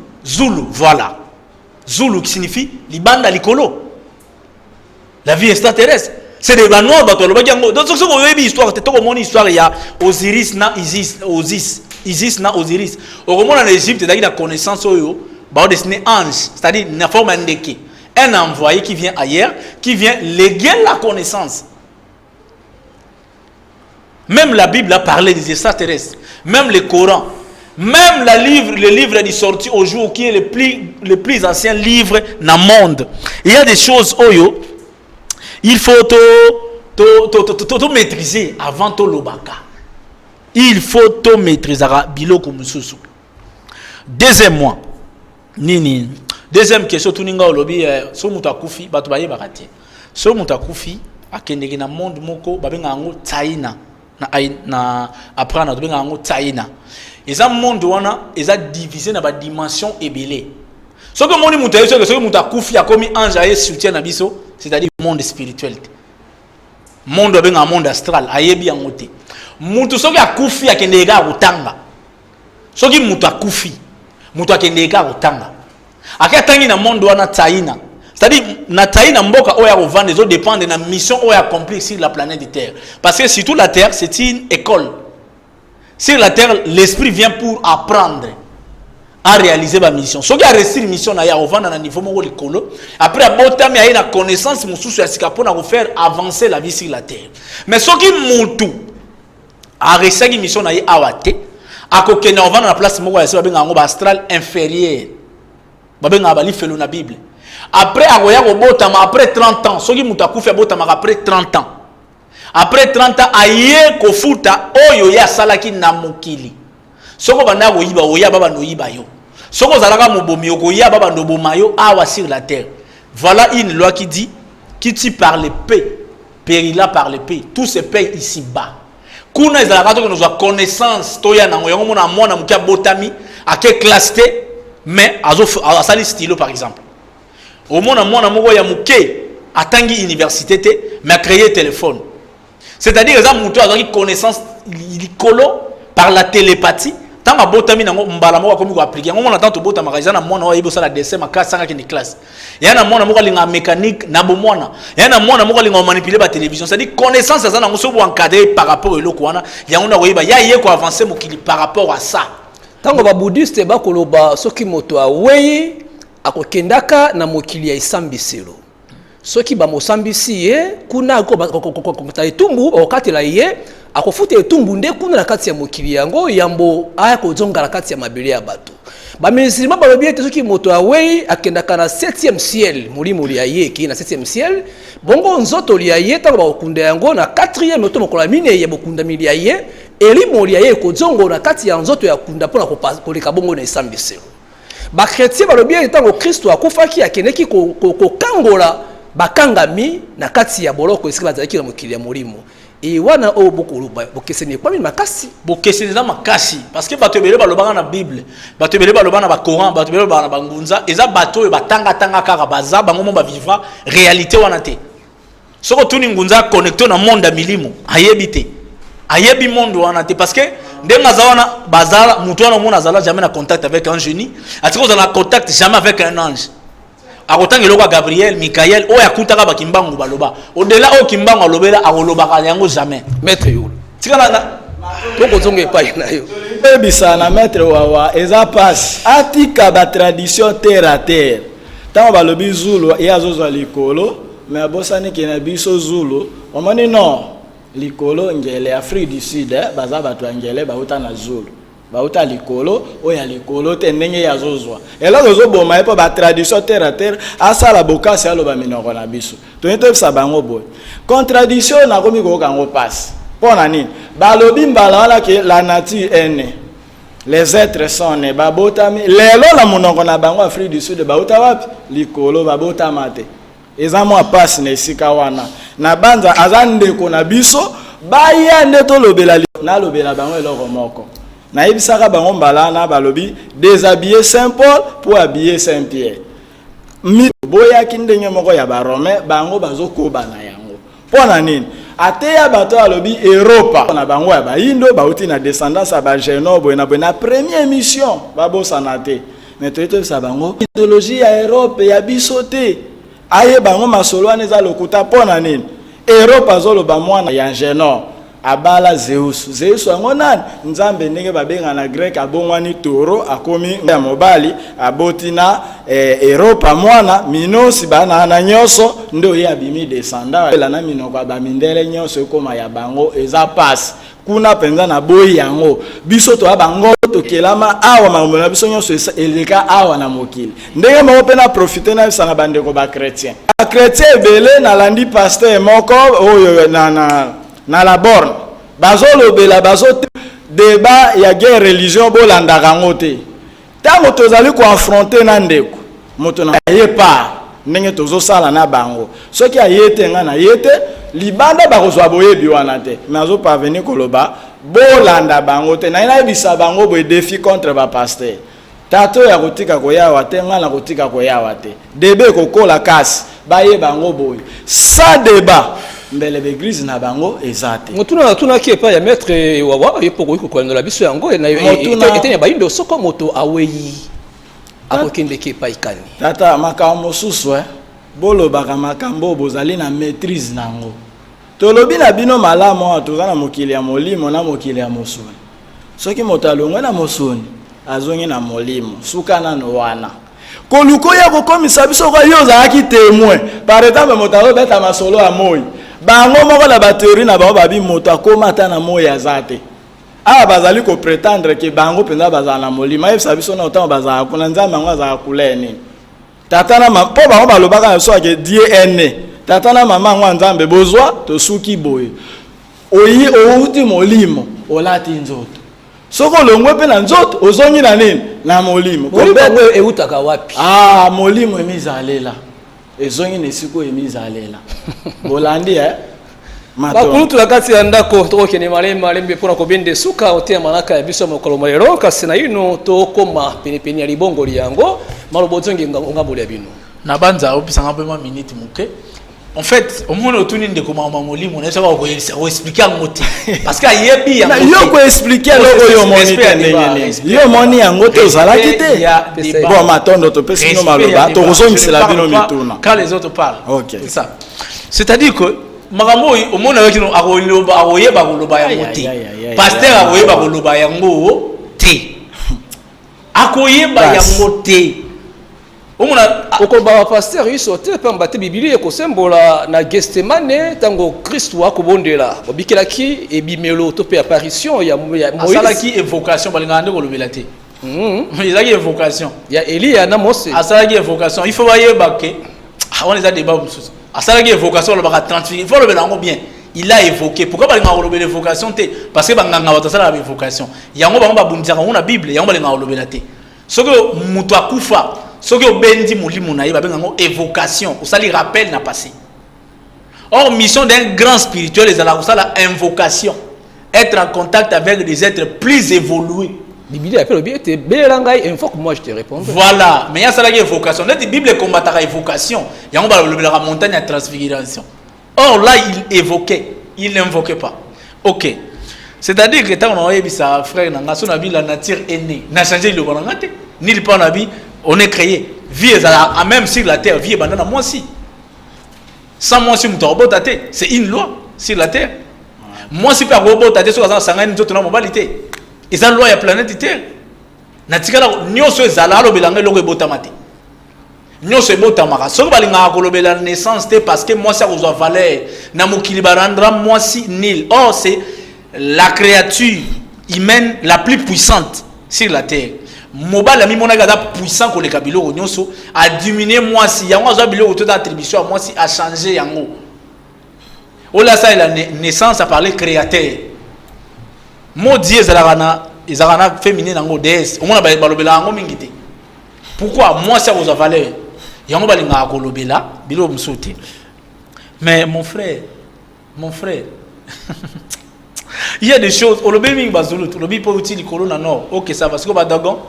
voilà. Zulu qui signifie libanda likolo. La vie extraterrestre. C'est des noirs bateaux. Donc ce qu'on veut histoire, c'est tout mon histoire il y a Osiris na Isis na Osiris. Au moment en Égypte, il y a la connaissance bah destiné ange, c'est-à-dire une forme indiquée. Un envoyé qui vient ailleurs, qui vient léguer la connaissance. Même la Bible a parlé des extraterrestres, même le Coran, même le livre est sorti au jour qui est le plus ancien livre dans le monde. Il y a des choses oyo. Il faut tout maîtriser avant tout l'obaka. Il faut tout maîtriser biloko mususu. Deuxième mois. Nini. Deuxième question tout ninga olobi so mutakufi batu baye bakati. So mutakufi akendeki na monde moko babenga ngo China na apprendre babenga ngo China. Eza monde wana eza divisé na ba dimension ebele. Ce que mon imouta, ce que mon koufi a commis ange aye soutien na biso, c'est-à-dire monde spirituel. Monde ben un monde astral, aye bi angote. Mutu soki akufi akendeka kutanga. Soki mutu akufi, mutu akendeka kutanga. Akatangi na monde wana taina. C'est-à-dire na taina mboka oya kovanda zo dépendre na mission oya accomplir sur la planète Terre. Parce que surtout la Terre, c'est une école. Sur la Terre, l'esprit vient pour apprendre à réaliser ma mission. Ce qui a réussi une mission, il y a un niveau où après, il y a une connaissance pour faire avancer la vie sur la terre. Mais ce qui est a réussi une mission, il y a la place astral inférieur. La Bible. Après, après 30 ans, ce qui est après 30 ans. Après 30 ans, aye kofuta oyo ya salaki na mokili. Soko bana koyiba oya baba no yiba yo. Soko zalaka mobomi okoya baba no boma yo awa sur la terre. Voilà une loi qui dit qui tue par l'épée périla par l'épée. Tout se paye ici bas. Kuna zalaka to nous a connaissance toya na ngo mona mona mukia botami ake classe T mais azo asali stylo par exemple. Au mona mona moko ya muke atangi université T mais a créé téléphone. C'est-à-dire que ça montre à connaissance licolo par la télépathie. Tant que botami na mbala moko comme ko appliquer. On attend to botama kaza na mwana oyibo sala dessin makasa sanga ki classe. Ya na mwana moko linga mécanique na bo mwana. Ya na mwana moko linga manipuler ba télévision. C'est-à-dire connaissance ça na ngoso bo encadrer par rapport au loko wana. Ya ona koyiba ya ye ko avancer mokili par rapport à ça. Tant que ba bouddhiste ba koloba soki moto aweye akokendaka na mokili ya isambiselo. Soki ba mosambisi ye kuna ko ta etumbu okatela ye akofuta etumbu nde kuna na kati ya mokili yango yambo aya ko zonga na kati ya mabele ya bato ba musulman ba lobi ete soki moto awei akendaka na 7e ciel mulimo ya ye ki na 7e ciel bongo nzoto ya ye ta ba okunda yango na 4e to mokola mine ye bokunda mili ya ye elimo ya ye ko zongo na kati ya nzoto ya kunda pona ko leka bongo na isambiselo ba chrétien ba lobi ete tango Kristo akufaki akeneki ko kangola bakangami na kati ya boloko esika bazalaki na mokili ya molimo e wana o bokoluba bokeseni kwa mi makasi bokeseni za makasi parce que bato ebele balobaka na Bible bato ebele balobaka na ba Coran bato ebele balobaka na bangunza eza bato oyo batanga kaka baza bango mo ba vivre réalité wana te soko tuni ngunza connecté na monde ya milimo ayebi te ayebi monde wana te parce que ndenga za wana bazala mutu wana mona zala jamais na contact avec un génie atiko za na contact jamais avec un ange. Akotangi loko Gabriel, Michael, o yakutaka ba kimbangu baloba. Odela o kimbangu alobela akolobaka yango jamais. Maître yo. Tikana na toko zonge pa na yo. Ebisana maître wawa eza passe. Atika ba tradition terre à terre. Tango balobi Zulu ya zozo likolo, mais abosani ke na biso Zulu, omoni non. Likolo ngele Afrique du Sud, baza batu ngele ba uta na Zulu. Bauta likolo oya likolo te ndenge ya zozwa ela zozo boma epo ba tradition terre à terre asala bokasi aloba minoko na biso to nto sa bango boy contradiction na komi ko kango passe pona nini balobi mbala wala ke la nature est née les êtres sont nés babotami lelo na monoko na bango Afrique du Sud bauta wapi likolo babota mate eza mo passe na sika wana na banza azandeko na biso baya ndeto lobela na lobela bango eloko moko na ibisaka bango mbala na balobi déshabiller Saint Paul pour habiller Saint Pierre mi boya kindenge moko ya ba Romain bango bazokoba na yango pona nini ateya bato alobi Europa na bango ya ba Indo bauti na descendance ya ba Genobo na première mission babosana te mais to sa bango idéologie ya Europe ya bisote aye bango masolo aneza lokuta pona nini Europa zoloba mwana ya Genobo abala Zeus yango nani nzambe ndenge babenga na grec abongwani toro akomi ya mobali abotina Europa mwana minosi bana na nyoso ndo ya bimi descenda la na minoko ba mindele nyoso ekoma ya bango eza passe kuna penza na boyi yango biso to abango to kelama awa mamona biso nyoso eleka awa na mokili ndenge mo pena profiter na sana bandeko ba chrétien ebele na landi pasteur moko oyo na la borne bazolobela bazote débat ya guerre religion bolandaka ngo te tango tozali ko affronter na ndeko moto na yepa ndenge tozosala na bango soki ayete nga na yete libanda bakozwa boyebi wana te mais azo parvenir koloba bolanda bango te na ina bisa bango boye défi contre ba pasteur tato ya kotika koyawa te nga na kotika koyawa te debe kokola kasi baye bango boye sa débat mbele l'église na bango ezate motuna ki epa ya maître wawa yepo ko la biso yango na etenya bayindo soko moto aweyi akokende ki epa ikani tata makambo mosusu bolobaka makambo bozali na maîtrise nango tolobi na bino malamu toza na mokili ya molimo na mokili ya mosuni soki moto alongwe na mosuni azongi na molimo suka nano wana koluko ya kokomisa biso kwa yo ozalaki témoin par exemple moto alobeta masolo ya moi bango moko na bateori na bango babi moto akoma ata na moi aza te awa bazali koprétendre ke bango mpenza bazala na molimo ayebisa biso na otango bazala kuna nzambe yango azala kula nini tata na mpo bango balobaka na biso ake DNA tata na mama yango nzambe bozwa tosuki boye outi molimo olati nzoto soko longwe pe na nzoto ozongi na nini na molimo kolibangwe eutaka wapi molimo emizalela ezongi nesiko emizalela bolandi bakulutu na kati ya ndako tokokende malembe mpona kobende suka oteya manaka ya biso mokolo malero kasi na yino tokoma penepene ya libongoli yango maloba ozongi ngambo ya bino na banza opisanga mpe minute moke. En fait, au moins autour de comment mamoli mon essaie va expliquer en moté parce qu'il y a bien yo ko expliquer lo yo moni yo moni en moto zala kité bon matondo to pesi no maloba to kozongisa la bino mituna quand les autres parlent. OK, c'est ça. C'est-à-dire que magambo au monde avec nous aroyeba koloba ya moté pasteur aroyeba koloba yango té akoyeba ya moté okoba pasteur isote pamba te biblia ekosembola na Gethsemane tango Kristo akobondela obikelaki ebimelo to pe apparition ya Moïse asalaki évocation balingana nde kolobela te ezaki évocation ya Elia na Mose asalaki évocation il faut bayeba ke on les a débat mususu asalaki évocation lobaka 30 il faut lobela ngo bien il a évoqué pourquoi balingana kolobela évocation te parce que banganga batasala évocation yango bango babundisaka ngo na Bible yango balingana kolobela te soko mutu akufa soki obendi molimo na ye babenga évocation osali rappel na passé. Or mission d'un grand spirituel les ala osala invocation être en contact avec des êtres plus évolués. Bible appelle le bien te belangai invoque moi je te réponds. Voilà, mais il y a ça la évocation. La Bible combattra évocation. Il y a la montagne à transfiguration. Or là il évoquait, il n'invoquait pas. OK. C'est-à-dire que tant on a vu ça frère nanga son abi la nature est née. N'a changé le bonangate. Ni le pas nabi on est créé. Vie est même sur la terre, vie est bandana moi aussi. Sans moi si mon tate, c'est une loi sur la terre. Moi si pas robot tate sur la sangane d'autres na mobilité. Et ça loi ya planète terre. Na tikala nyoso ezala lo belanga lo botamate. Nyoso botamaka. So balinga ko lobela naissance te parce que moi ça vous a valeur. Na mokili barandra moi si nil. Or c'est la créature humaine la plus puissante sur la terre. Mobile ami mona gada puissant ko le kabilo nyonso a diminuer moi si yango zo bilo to d'attribution moi si a changer yango. Ola ça la naissance a parlé créateur. Modi ezarana féminin nango déesse. O mona balobela yango mingité. Pourquoi moi ça vous a valeur? Yango balinga ko lobela bilo msote. Mais mon frère il y a des choses au lobby ming bazulu, au lobby pour utiliser corona nord. OK, ça va parce que badagon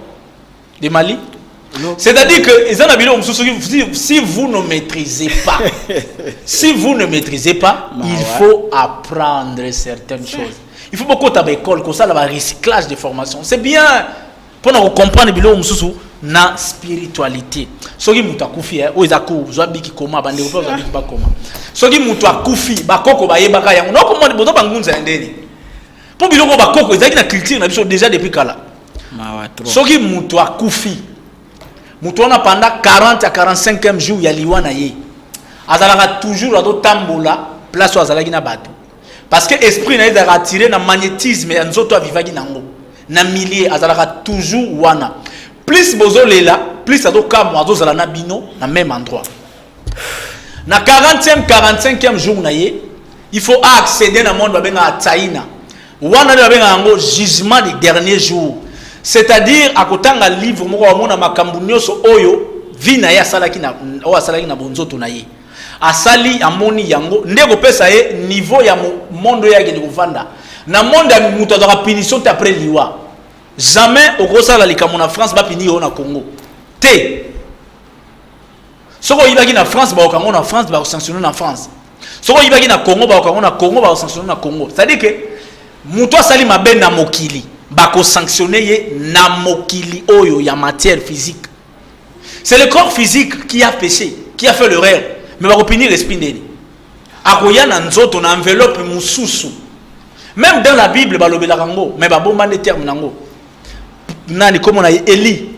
de Mali. C'est-à-dire que si vous ne maîtrisez pas si vous ne maîtrisez pas, il faut apprendre certaines choses. Il faut beaucoup à l'école comme ça le recyclage de formation. C'est bien pour nous comprendre bilo mususu na spiritualité. Soki mutu akufi o ezako zwa biki koma bande ko zwa biki ba koma. Soki mutu akufi bakoko bayebaka yango. No comment bozo bangunza ndeni. Pour biloko bakoko ezaki na culture na biso déjà depuis kala. Soki mutu akufi. Mutu on a pendant 40 à 45e jour ya liwa na ye. Azalaka toujours ado tambola place o azalaki na bato. Parce que esprit na eza attiré na magnétisme ya nzoto avivaki nango. Na millier azalaka toujours wana. Plus bozo lela, plus ado kam azo zala na bino na même endroit. Na 40e 45e jour na ye, il faut accéder na monde babenga Tsaina. Wana de babenga ngo jugement des derniers jours. C'est-à-dire akotanga livre moko wa mona makambu nyoso oyo vina ya salaki na o asalaki na bonzoto na ye. Asali amoni yango ndeko pesa ye niveau ya mondo yake de kuvanda. Na monde ya muto za punition après liwa. jamais au gros ça la likambo na France ba pini na Congo te soko yibaki na France ba okango na France ba sanctionner na France soko yibaki na Congo ba okango na Congo ba sanctionner na Congo c'est-à-dire que muto sali mabe na mokili ba ko sanctionner ye na mokili oyo ya matière physique. C'est le corps physique qui a péché, qui a fait l'erreur. Mais va opinion respindeni. Akoya na nzoto na enveloppe mususu. Même dans la Bible ba lobela kango, mais ba bomba les termes nango. Nani comme on a Élie.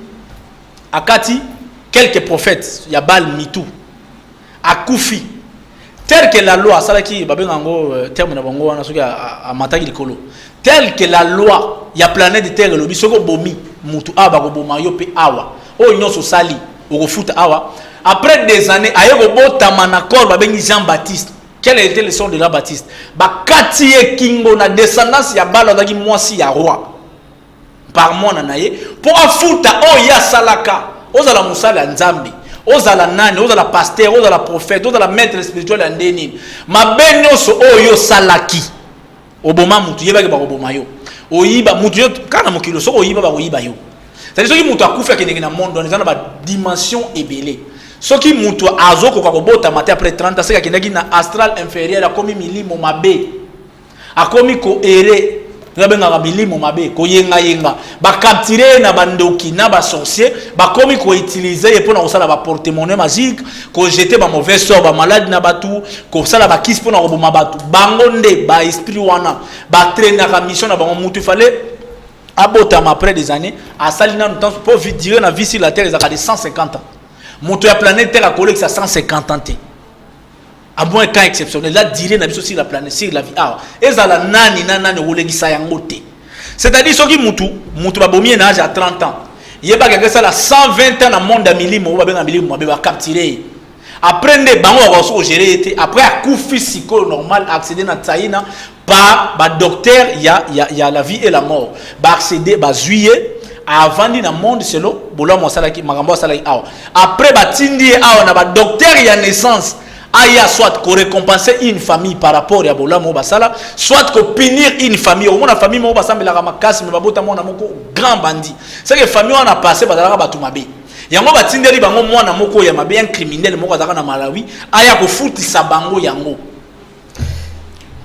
Akati quelques prophètes, ya Bal Mitou. Akufi. Tel que la loi, ça là qui ba bengango terme na bango wana soki a mataki likolo. Tel que la loi, ya planète Terre lobi soko bomi mutu aba ko boma yo pe awa. O nyonso sali au foot awa. Après des années, aye ko botama na corps ba bengi Jean-Baptiste. Quel était le sort de Jean-Baptiste? Ba katie kingo na descendance ya bala daki mwasi ya roi. Par moi na naye pour afuta o ya salaka. Ozala musala nzambi. Ozala nani, ozala pasteur, ozala prophète, ozala maître spirituel ya ndeni. Mabe nyonso oyo salaki. Oboma mutu yeba ke ba oboma yo. Oyiba mutu yo kana mokilo so oyiba ba oyiba yo. C'est-à-dire que mutu akufa ke na monde on ezana ba dimension ebele. Soki mutu azoko kwa kobota maté après 30 ans c'est que na astral inférieur akomi milimo mabe. Akomi ko ere ngabenga milimo mabe ko yenga yenga ba capturer na bandoki na ba sorcier ba komi ko utiliser pour na kosala ba porte-monnaie magique ko jeter ba mauvais sort ba malade na batu ko sala ba kiss pour na koboma batu bango nde ba esprit wana ba traîner na mission na bango mutu fallait abotama après des années à salina temps pour dire na vie sur la terre ils a 150 ans. Monto ya planète Terre a collé que ça 150 ans. À moins cas exceptionnel, là dire na biso sur la planète sur la vie. Ah, ezala nani nani olegisa yango te. C'est-à-dire ceux qui mutu ba bomi na âge à 30 ans. Yeba que ça la 120 ans dans monde à milimo ba benga milimo ba capturer. Après ne bango ko so gérer été après a coup physique normal accéder na tsaina par ba docteur il y a la vie et la mort. Ba accéder ba juillet avant dans le monde c'est là bola mo salaki makambo salaki awa après batindi awa na ba docteur ya naissance aya soit ko récompenser une famille par rapport ya bola mo basala soit ko punir une famille au moins famille mo basambela ka makasi me babota mona moko grand bandit c'est que famille on a passé bazalaka batu mabe yango batindeli bango mwana moko ya mabe un criminel moko azaka na Malawi aya ko futisa bango yango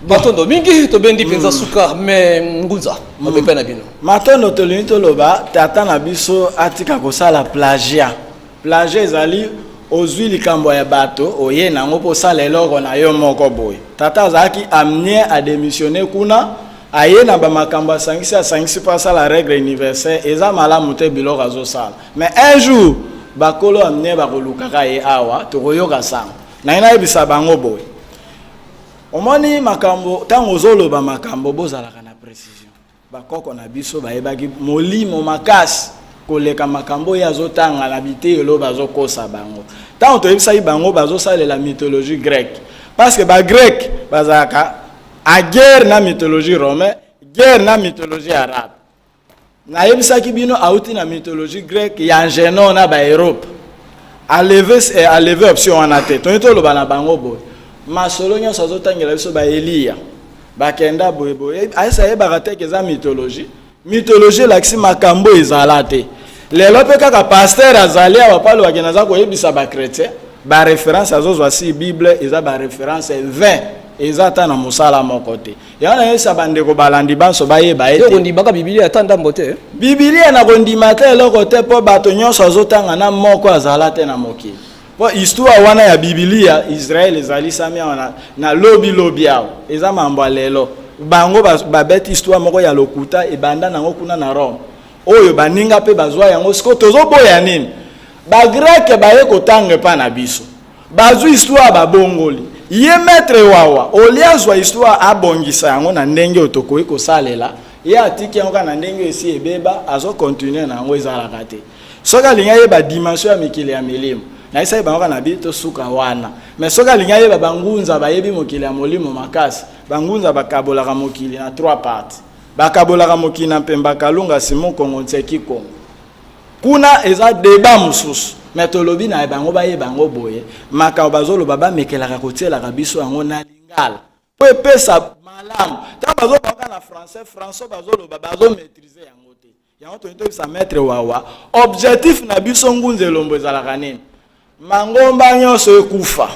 Matondo mingi to bendi penza suka me ngunza mabepa na bino matondo to linto loba tata na biso atika kosala plagiat ezali ozwi likambo ya bato oye nango po sala eloko na yo moko boy tata azaki amené à démissionner kuna aye na ba makambo asangisi pas ça la règle universelle eza malamu te biloko azosala mais un jour bakolo amené ba kolukaka ye awa to koyoka sango na ina ebisa bango boy omoni makambo tango ozoloba makambo bozalaka na précision bakoko na biso bayebaki molimo makasi koleka makambo ya zotanga na bitelo bazokosa bango tango toyebisa bango bazosalela mythologie grecque parce que ba grec bazaka a guerre na mythologie romaine guerre na mythologie arabe na yebisaki bino auti na mythologie grecque ya Génon na ba Europe a lever option wana te toloba na bango boy masolo nyonso azotangela biso ba Elia bakenda boyeboye aisa yebaka te keza mythologie lakisi makambo ezala te lelo pe kaka pasteur azali awa palo bakena za koyebisa ba chrétien ba référence azozwa si bible eza ba référence 20 eza ta na mosala moko te yana yesa bandeko balandi banso bayeba ete ko ndibaka biblia atanda mbote biblia na kondima te eloko te po bato nyonso azotanga na moko azala te na mokili. Bon, histoire wana ya Biblia Israël ezali sami wana na lobi awo eza mambo lelo bango babeti histoire moko ya lokuta ebanda nango kuna na Rome oyo baninga pe bazwa yango siko tozoboya nini ba grec baye kotanga pa na biso bazwi histoire babongoli ye maître wawa oliazwa histoire abongisa yango na ndenge otokoyi kosalela ye atiki yango na ndenge esi ebeba azo continuer nango ezalaka te soka linga ye ba dimension ya mikili ya milimo na isa bango na bito suka wana mais soka linga ye bangunza bayebi mokili ya molimo makasi bangunza bakabolaka mokili na 3 parties bakabolaka mokili na Mpemba Kalunga Simon Kongo Tseki Kongo kuna eza débat mususu mais tolobi na bango baye bango boye makao bazolo baba mekelaka kotielaka biso yango na lingala po epesa malamu ta bazolo baka na français bazolo bazo maîtriser yango te yango to sa maître wawa objectif na biso ngunzelo mbozala nini mangomba nyonso ekufa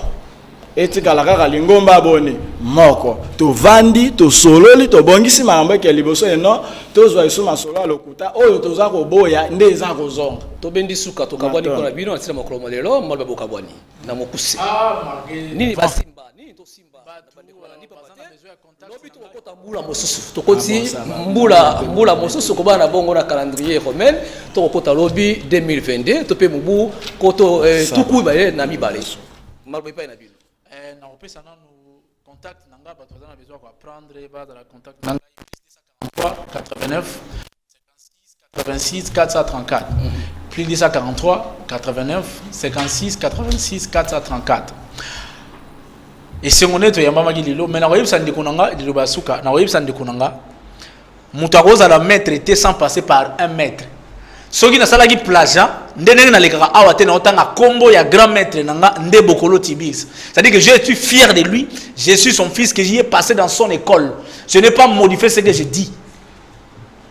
etikala kaka lingomba boni moko tovandi tosololi tobongisi makambo ke liboso eno tozwa isu masolo lokuta oyo toza koboya nde eza kozonga tobendi suka tokabwani kona bino atina makolo malelo malba bokabwani na mokuse nini basimba nini to simba bande ko balandi pa bate lobi to kokota mbula mosusu tokoti mbula mosusu ko bana bongo na calendrier romain to kokota lobi 2022 to pe mubu koto tuku ba na mibale malba pa na bino na opesa na nous contact nanga bato na besoin ko apprendre ba dans la contact nanga 89 56 434 plus 243 89 56 86 434 et si on est to yamba magililo mais na websa ndiko nanga dilo basuka na websa ndiko nanga mutu akoza la maître était sans passer par un maître soki na salaki plagiat ndenge na lekaka awa te na otanga kombo ya grand maître nanga nde bokolo tibis c'est-à-dire que je suis fier de lui, je suis son fils que j'y ai passé dans son école, je n'ai pas modifié ce que je dis,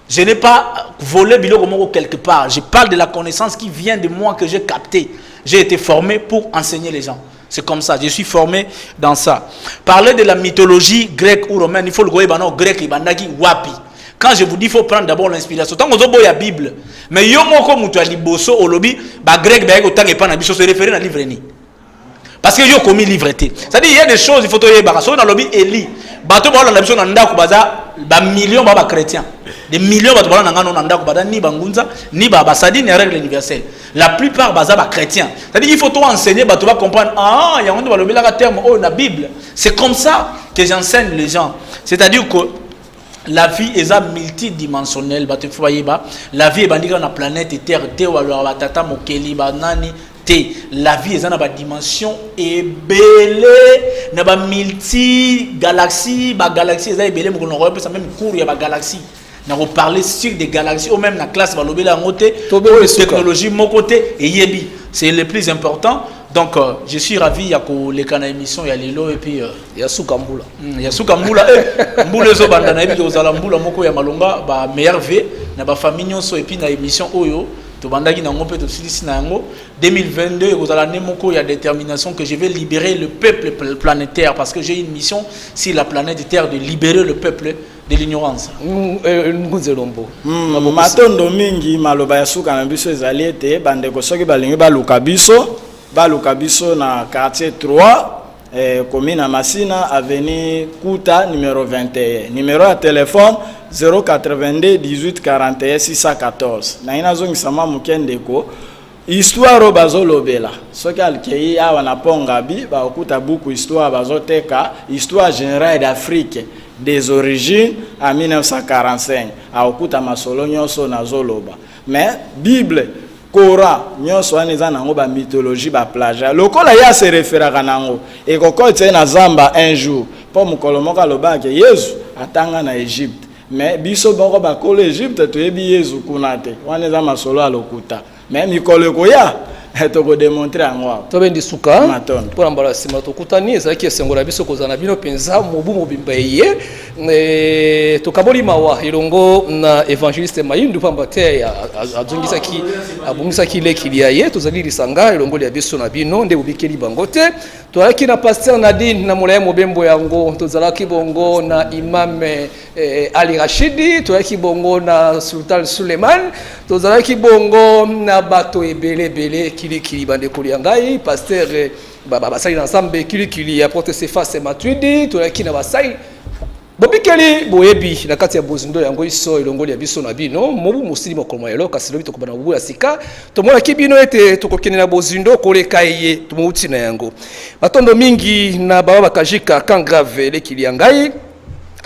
je n'ai pas volé biloko moko quelque part, je parle de la connaissance qui vient de moi que j'ai capté, j'ai été formé pour enseigner les gens. C'est comme ça, je suis formé dans ça. Parler de la mythologie grecque ou romaine, il faut le goyebano grec ibandaki wapi. Quand je vous dis, il faut prendre d'abord l'inspiration. Tant qu'on a la Bible, mais yo moko mutu ali boso au lobby, ba grec ba ko tanga pa na biso se référer na livre ni. Parce que yo commis livreté. C'est-à-dire il y a des choses il faut to yeba. So na lobby Eli, bato ba la biso na ndako baza ba millions ba chrétiens. Des millions bato ba na ngano na ndako bada ni bangunza ni ba basadi ni règle universelle. La plupart baza ba chrétiens. C'est-à-dire il faut to enseigner bato ba comprendre ah ya ngondo ba lobby la terme oh na Bible. C'est comme ça que j'enseigne les gens. C'est-à-dire que la vie est multidimensionnelle. La vie est dans la planète Terre. La vie est dans la dimension et belle. Dans la multi-galaxie. La galaxie est belle. On a même cours de la galaxie. On parler sur des galaxies. Ou même la classe va l'obéir en côté. Technologie, mon côté. Et yebi. C'est le plus important. Donc, je suis ravi, il y a les canaux émission, il y a Lilo et puis il y a Soukambula. Il y a Soukambula. Mboula zo bandana et puis aux alambula moko ya malonga ba merveille na ba famille nyonso et puis na émission oyo to bandaki na ngopé to silisi na yango 2022 aux alane moko ya détermination que je vais libérer le peuple planétaire parce que j'ai une mission sur la planète Terre de libérer le peuple de l'ignorance. Nguzelombo. Matondo mingi maloba ya suka na biso ezali ete bandeko soki balingi baluka biso na quartier 3 commune Massina avenue Kuta numéro 21 numéro de téléphone 082 18 41 614 na ina zongi sama mukendeko histoire bazolobela soki alkei awa na pongabi ba okuta buku histoire bazoteka histoire générale d'Afrique des origines en 1945 a okuta masolo nyonso na zoloba mais Bible Coran nyonso wana eza nango ba mythologie ba plagiat lokola ya se référaka nango e kokoti na zamba un jour po mukolo moko alobaki Yesu atanga na Egypte mais biso boko ba kolo Egypte toyebi Yesu kuna te wana eza masolo alokuta mais mikolo koya toko démontrer yango tobendi suka pour mbala sima tokutani ezaki esengola biso kozana bino penza mobu mobimba ye tokaboli mawa ilongo na évangéliste Mayindu pamba te abungisaki lekili ya ye tozali lisanga ilongo ya biso na bino nde ubikeli bango te toalaki na pasteur Nadine na molaya mobembo yango tozalaki bongo na imam Ali Rashidi toalaki bongo na Sultan Suleiman tozalaki bongo na bato ebele kili bande koliangai pasteur basali ensemble kili ya porte Cephas Matuidi tolaki na basali bobikeli boyebi na kati ya bozindo yango iso ilongoli ya biso na bino mobu musili makolo mayelo kasi lobi tokobana mobu ya sika tomona kibino ete tokokene na bozindo koleka ye tumuti na yango batondo mingi na baba bakajika kan grave lekili yangai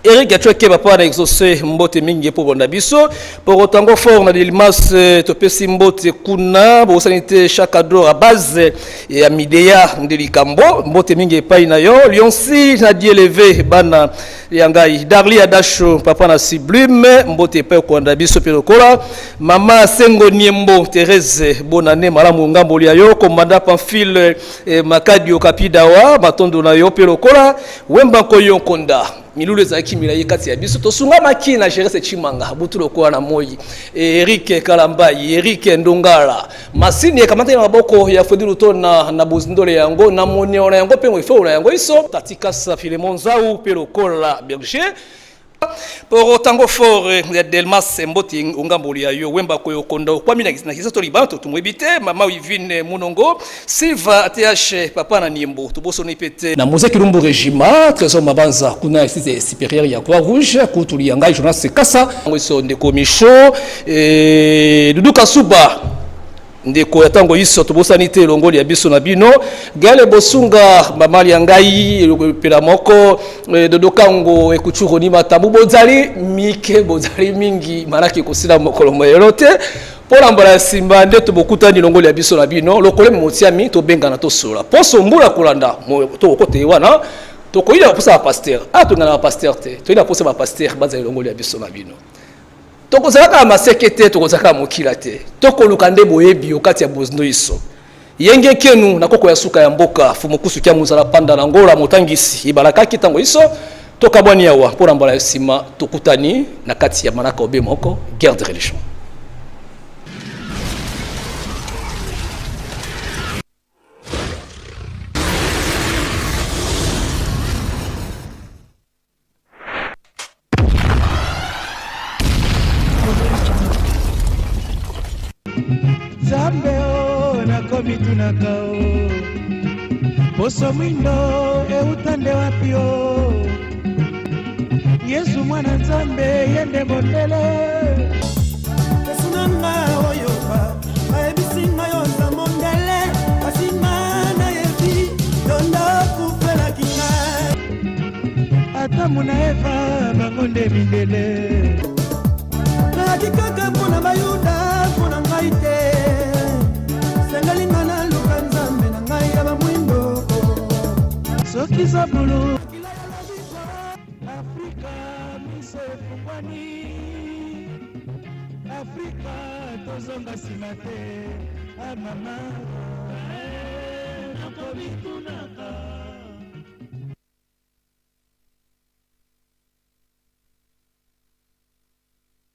Eric Gatchouke papa na exaucé mbote mingi pour bonda biso pour autant fort na Lilmas topesi mbote kuna bo sanité chaque ado à base ya midea ndelikambo mbote mingi epai na yo Lionsi na dielevé bana yangai Darli Adasho papa na Sublime mbote epai kwanda biso pelokola mama Sengo Niembo Thérèse bonane malamu ngambo lia yo commandant Pamphile Makadi Okapidawa matondo na yo pelokola Wemba Koyonkonda milulu za kimila kati ya biso to sunga makina Jerese Chimanga butulo kwa na moyi Eric Kalambai Eric Ndongala masini ya kamata na maboko ya Fodilu Tona na buzindole yango na moneona yango pe ngofo yango iso tatika sa Filemon Zau pero kola Berger pour tango fort Delmas Mboti ungamboli ya yo wemba ko yokonda kwa mina na kisato libanto tumwebite mama Wivine Munongo Silva TH papa na Nimbo tuboso ni pete na Mose Kirumbu regiment trésor mabanza kuna site supérieur ya Croix Rouge kutuli yanga journaliste Kasa ngweso ndeko Micho Dudu Kasuba ndeko ya tango iso tubosani te longoli ya biso na bino gale bosunga mamali ya ngai pela moko dodo kango ekuchuro ni matabu bozali mike bozali mingi manaki kusila mokolo moyerote pola mbala simba nde tubokutani longoli ya biso na bino lokole motiami to benga na to sola poso mbula kulanda to kote wana to koila posa pasteur atuna na pasteur te to ila posa ba pasteur bazali longoli ya biso na bino tokozaka masekete tokozaka mokila te tokoluka nde boyebi okati ya bozndo iso yenge kenu na koko ya suka ya mboka fumukusu kya muzala panda na ngola motangisi ibalaka kitango iso tokabwani yawa pona mbala sima tokutani na kati ya manaka obe moko guerre de religion. Zambe o na komi tunakao Boso mwindo utande wapi o Yesu mwana Nzambe yende mondele Tesunanga oyopa Aebisinga yonza mondele Asimana yebi Donda kupela kinga Atamu na Eva bangonde mindele Nakikaka muna bayuda muna ngaite Sengalinga na luka Nzambe na ngai ya bamwindo Soki za bulu Afrika miso efungwani Afrika tozonga sima te Amama Nakomituna